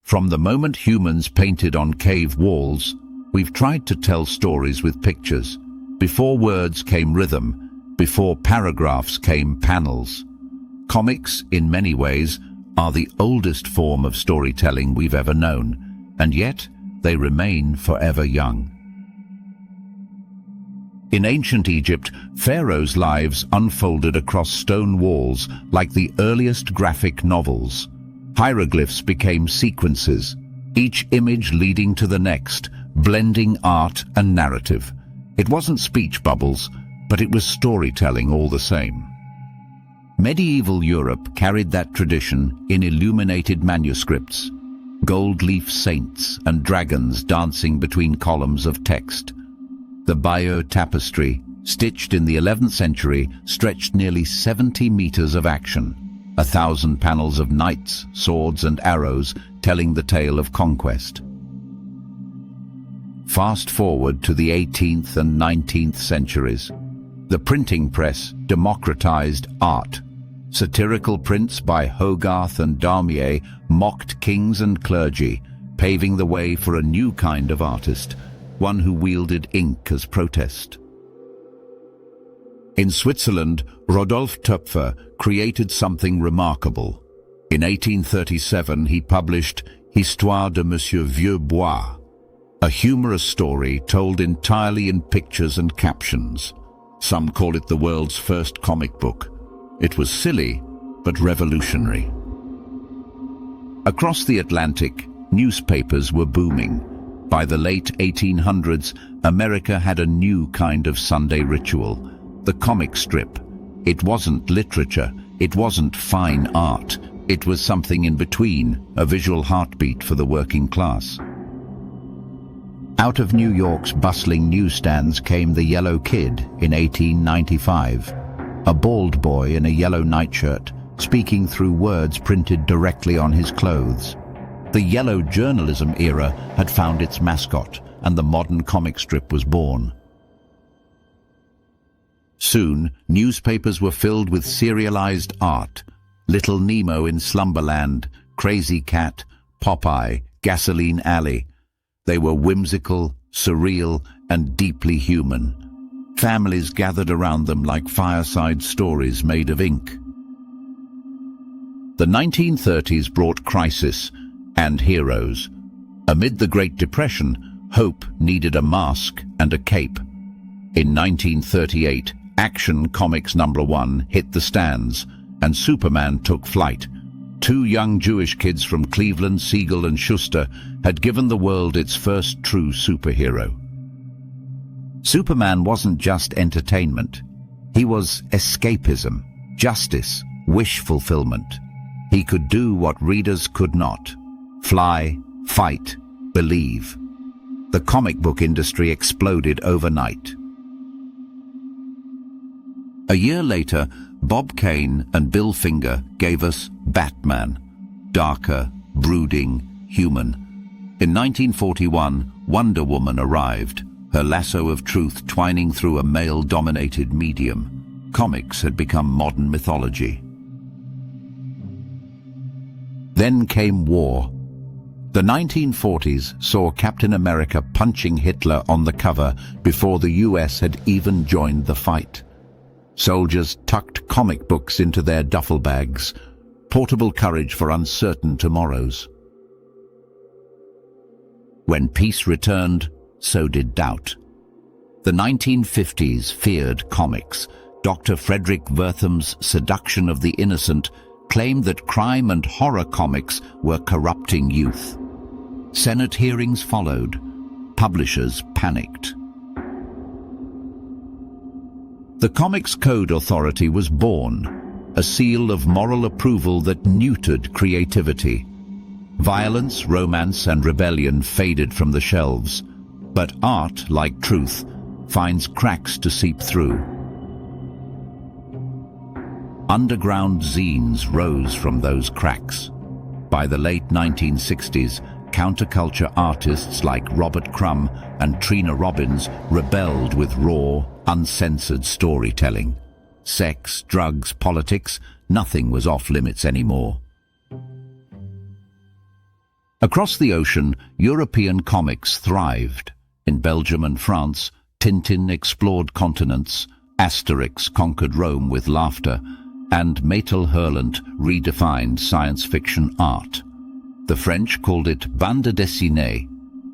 From the moment humans painted on cave walls, we've tried to tell stories with pictures. Before words came rhythm, before paragraphs came panels. Comics, in many ways, are the oldest form of storytelling we've ever known, and yet they remain forever young. In ancient Egypt, pharaohs' lives unfolded across stone walls like the earliest graphic novels. Hieroglyphs became sequences, each image leading to the next, blending art and narrative. It wasn't speech bubbles, but it was storytelling all the same. Medieval Europe carried that tradition in illuminated manuscripts, gold-leaf saints and dragons dancing between columns of text. The Bayeux tapestry, stitched in the 11th century, stretched nearly 70 meters of action. 1,000 panels of knights, swords and arrows telling the tale of conquest. Fast forward to the 18th and 19th centuries. The printing press democratized art. Satirical prints by Hogarth and Daumier mocked kings and clergy, paving the way for a new kind of artist, one who wielded ink as protest. In Switzerland, Rodolphe Töpfer created something remarkable. In 1837, he published Histoire de Monsieur Vieux-Bois, a humorous story told entirely in pictures and captions. Some call it the world's first comic book. It was silly, but revolutionary. Across the Atlantic, newspapers were booming. By the late 1800s, America had a new kind of Sunday ritual. The comic strip. It wasn't literature, it wasn't fine art, it was something in between, a visual heartbeat for the working class. Out of New York's bustling newsstands came The Yellow Kid in 1895, a bald boy in a yellow nightshirt, speaking through words printed directly on his clothes. The yellow journalism era had found its mascot, and the modern comic strip was born. Soon, newspapers were filled with serialized art. Little Nemo in Slumberland, Crazy Cat, Popeye, Gasoline Alley. They were whimsical, surreal, and deeply human. Families gathered around them like fireside stories made of ink. The 1930s brought crisis and heroes. Amid the Great Depression, hope needed a mask and a cape. In 1938, Action Comics #1 hit the stands, and Superman took flight. Two young Jewish kids from Cleveland, Siegel and Schuster, had given the world its first true superhero. Superman wasn't just entertainment. He was escapism, justice, wish fulfillment. He could do what readers could not: fly, fight, believe. The comic book industry exploded overnight. A year later, Bob Kane and Bill Finger gave us Batman, darker, brooding, human. In 1941, Wonder Woman arrived, her lasso of truth twining through a male-dominated medium. Comics had become modern mythology. Then came war. The 1940s saw Captain America punching Hitler on the cover before the US had even joined the fight. Soldiers tucked comic books into their duffel bags, portable courage for uncertain tomorrows. When peace returned, so did doubt. The 1950s feared comics. Dr. Frederick Wertham's Seduction of the Innocent claimed that crime and horror comics were corrupting youth. Senate hearings followed. Publishers panicked. The Comics Code Authority was born, a seal of moral approval that neutered creativity. Violence, romance, and rebellion faded from the shelves, but art, like truth, finds cracks to seep through. Underground zines rose from those cracks. By the late 1960s, counterculture artists like Robert Crumb and Trina Robbins rebelled with raw, uncensored storytelling. Sex, drugs, politics, nothing was off limits anymore. Across the ocean, European comics thrived. In Belgium and France, Tintin explored continents, Asterix conquered Rome with laughter, and Metal Hurlant redefined science fiction art. The French called it bande dessinée,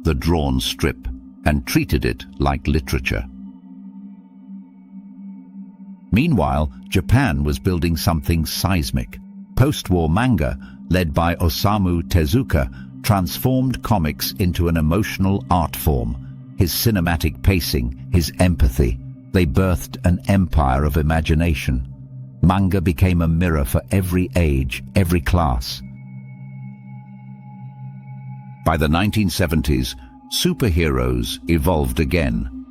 the drawn strip, and treated it like literature. Meanwhile, Japan was building something seismic. Post-war manga, led by Osamu Tezuka, transformed comics into an emotional art form. His cinematic pacing, his empathy, they birthed an empire of imagination. Manga became a mirror for every age, every class. By the 1970s, superheroes evolved again.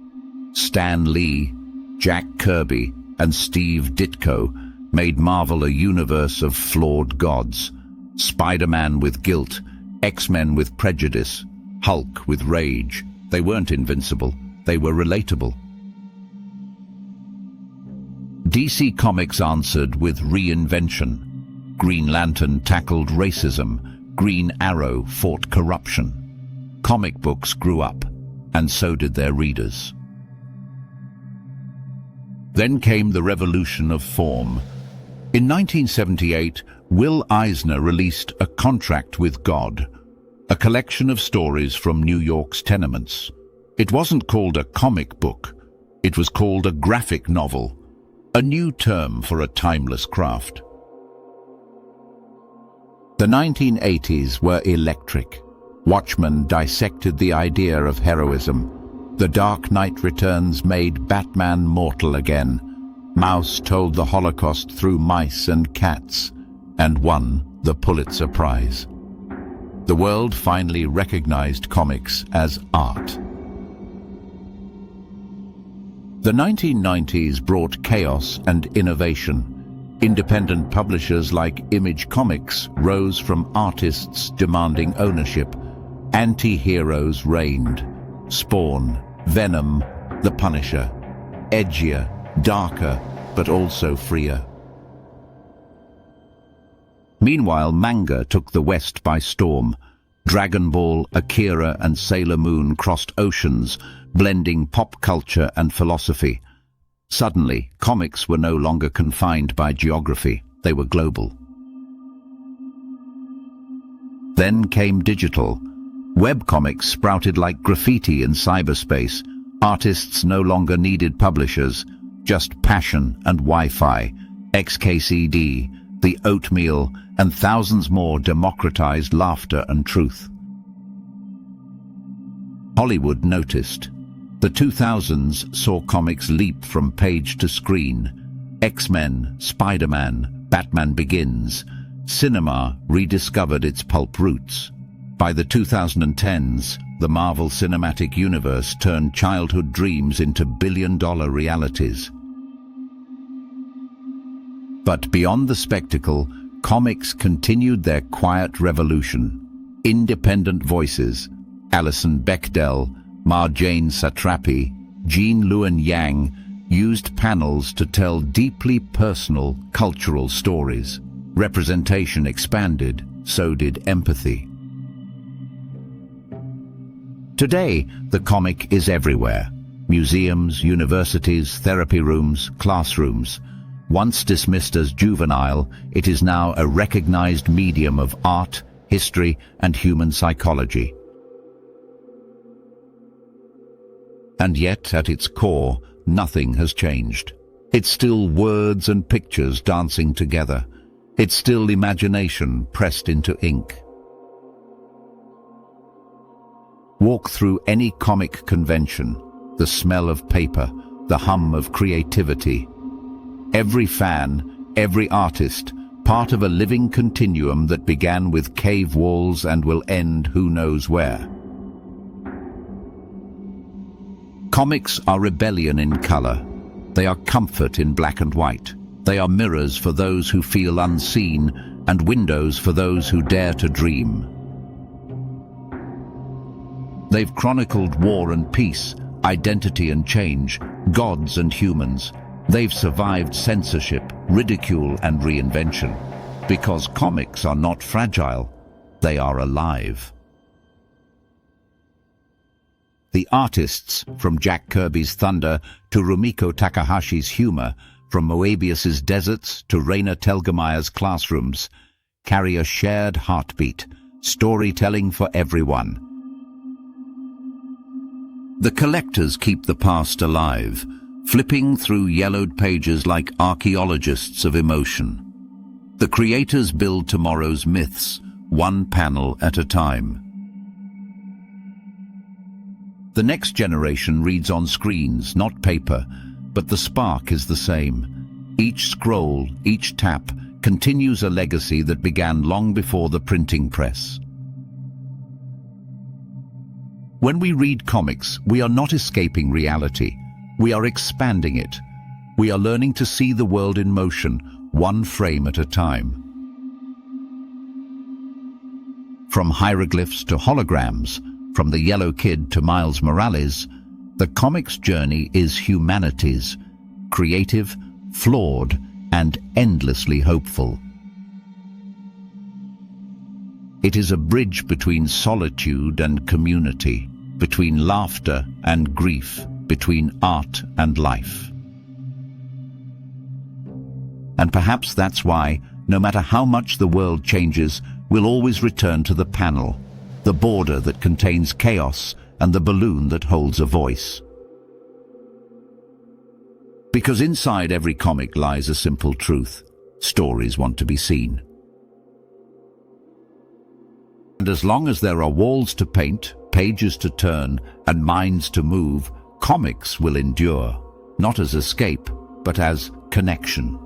Stan Lee, Jack Kirby, and Steve Ditko made Marvel a universe of flawed gods. Spider-Man with guilt, X-Men with prejudice, Hulk with rage. They weren't invincible, they were relatable. DC Comics answered with reinvention. Green Lantern tackled racism, Green Arrow fought corruption. Comic books grew up, and so did their readers. Then came the revolution of form. In 1978, Will Eisner released A Contract with God, a collection of stories from New York's tenements. It wasn't called a comic book, it was called a graphic novel, a new term for a timeless craft. The 1980s were electric. Watchmen dissected the idea of heroism. The Dark Knight Returns made Batman mortal again. Mouse told the Holocaust through mice and cats, and won the Pulitzer Prize. The world finally recognized comics as art. The 1990s brought chaos and innovation. Independent publishers like Image Comics rose from artists demanding ownership. Anti-heroes reigned. Spawn, Venom, The Punisher. Edgier, darker, but also freer. Meanwhile, manga took the West by storm. Dragon Ball, Akira, and Sailor Moon crossed oceans, blending pop culture and philosophy. Suddenly, comics were no longer confined by geography. They were global. Then came digital. Webcomics sprouted like graffiti in cyberspace. Artists no longer needed publishers, just passion and Wi-Fi. XKCD, the oatmeal, and thousands more democratized laughter and truth. Hollywood noticed. The 2000s saw comics leap from page to screen. X-Men, Spider-Man, Batman Begins. Cinema rediscovered its pulp roots. By the 2010s, the Marvel Cinematic Universe turned childhood dreams into billion-dollar realities. But beyond the spectacle, comics continued their quiet revolution. Independent voices, Alison Bechdel, Marjane Satrapi, Jean Luen Yang, used panels to tell deeply personal cultural stories. Representation expanded, so did empathy. Today, the comic is everywhere. Museums, universities, therapy rooms, classrooms. Once dismissed as juvenile, it is now a recognized medium of art, history, and human psychology. And yet, at its core, nothing has changed. It's still words and pictures dancing together. It's still imagination pressed into ink. Walk through any comic convention, the smell of paper, the hum of creativity. Every fan, every artist, part of a living continuum that began with cave walls and will end who knows where. Comics are rebellion in color. They are comfort in black and white. They are mirrors for those who feel unseen and windows for those who dare to dream. They've chronicled war and peace, identity and change, gods and humans. They've survived censorship, ridicule and reinvention. Because comics are not fragile, they are alive. The artists, from Jack Kirby's thunder to Rumiko Takahashi's humor, from Moebius's deserts to Raina Telgemeier's classrooms, carry a shared heartbeat, storytelling for everyone. The collectors keep the past alive, flipping through yellowed pages like archaeologists of emotion. The creators build tomorrow's myths, one panel at a time. The next generation reads on screens, not paper, but the spark is the same. Each scroll, each tap, continues a legacy that began long before the printing press. When we read comics, we are not escaping reality. We are expanding it. We are learning to see the world in motion, one frame at a time. From hieroglyphs to holograms, from the Yellow Kid to Miles Morales, the comics journey is humanity's, creative, flawed, and endlessly hopeful. It is a bridge between solitude and community, between laughter and grief, between art and life. And perhaps that's why, no matter how much the world changes, we'll always return to the panel, the border that contains chaos and the balloon that holds a voice. Because inside every comic lies a simple truth: stories want to be seen. And as long as there are walls to paint, pages to turn, and minds to move, comics will endure, not as escape, but as connection.